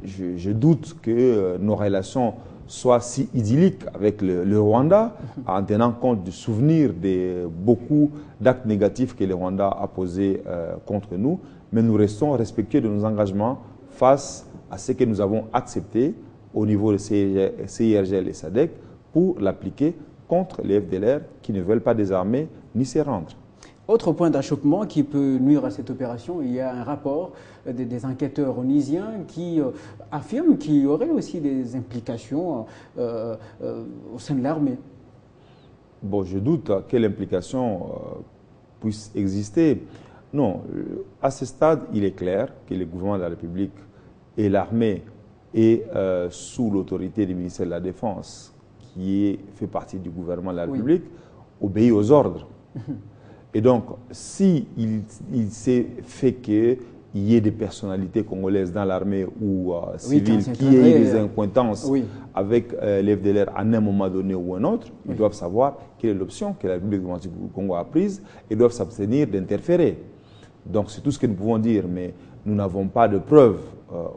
je doute que nos relations soient si idylliques avec le Rwanda, en tenant compte du souvenir de beaucoup d'actes négatifs que le Rwanda a posés contre nous, mais nous restons respectueux de nos engagements face à ce que nous avons accepté au niveau de CIRGL et SADC pour l'appliquer contre les FDLR qui ne veulent pas désarmer ni se rendre. Autre point d'achoppement qui peut nuire à cette opération, il y a un rapport des enquêteurs onisiens qui affirment qu'il y aurait aussi des implications au sein de l'armée. Bon, je doute que l'implication puisse exister. Non, à ce stade, il est clair que le gouvernement de la République et l'armée est sous l'autorité du ministère de la Défense, qui fait partie du gouvernement de la République, obéit aux ordres. Et donc, si il s'est fait qu'il y ait des personnalités congolaises dans l'armée ou civiles qui aient des accointances avec les FDLR à un moment donné ou un autre, ils doivent savoir quelle est l'option que la République démocratique du Congo a prise et doivent s'abstenir d'interférer. Donc, c'est tout ce que nous pouvons dire, mais nous n'avons pas de preuves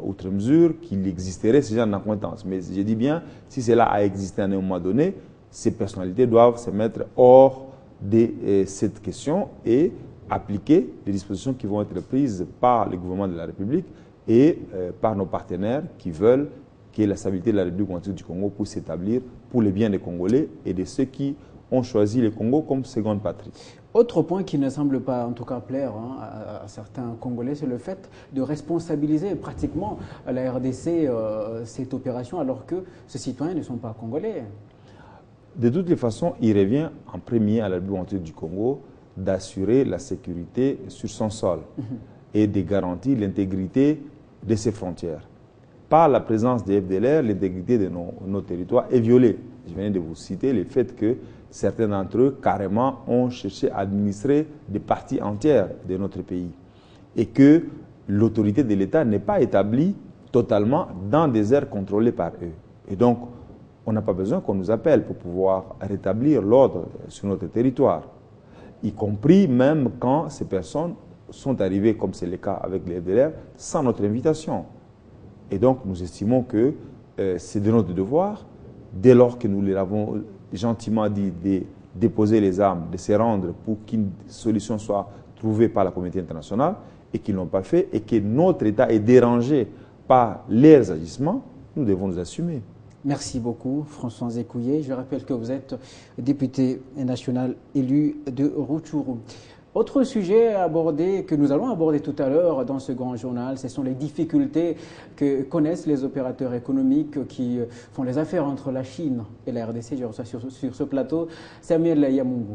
outre mesure qu'il existerait ce genre d'accointance. Mais je dis bien, si cela a existé à un moment donné, ces personnalités doivent se mettre hors de cette question et appliquer les dispositions qui vont être prises par le gouvernement de la République et par nos partenaires qui veulent que la stabilité de la République démocratique du Congo puisse s'établir pour le bien des Congolais et de ceux qui ont choisi le Congo comme seconde patrie. Autre point qui ne semble pas, en tout cas, plaire à certains Congolais, c'est le fait de responsabiliser pratiquement à la RDC cette opération alors que ces citoyens ne sont pas congolais. De toutes les façons, il revient en premier à la République démocratique du Congo d'assurer la sécurité sur son sol et de garantir l'intégrité de ses frontières. Par la présence des FDLR, l'intégrité de nos territoires est violée. Je viens de vous citer le fait que certains d'entre eux, carrément, ont cherché à administrer des parties entières de notre pays et que l'autorité de l'État n'est pas établie totalement dans des aires contrôlées par eux. Et donc, on n'a pas besoin qu'on nous appelle pour pouvoir rétablir l'ordre sur notre territoire, y compris même quand ces personnes sont arrivées, comme c'est le cas avec les FDLR, sans notre invitation. Et donc, nous estimons que c'est de notre devoir, dès lors que nous leur avons gentiment dit de déposer les armes, de se rendre pour qu'une solution soit trouvée par la communauté internationale, et qu'ils ne l'ont pas fait, et que notre État est dérangé par leurs agissements, nous devons nous assumer. Merci beaucoup, François Nzekouye. Je rappelle que vous êtes député national élu de Rutshuru. Autre sujet abordé, que nous allons aborder tout à l'heure dans ce grand journal, ce sont les difficultés que connaissent les opérateurs économiques qui font les affaires entre la Chine et la RDC. Je reçois sur ce plateau Samuel Yamungu.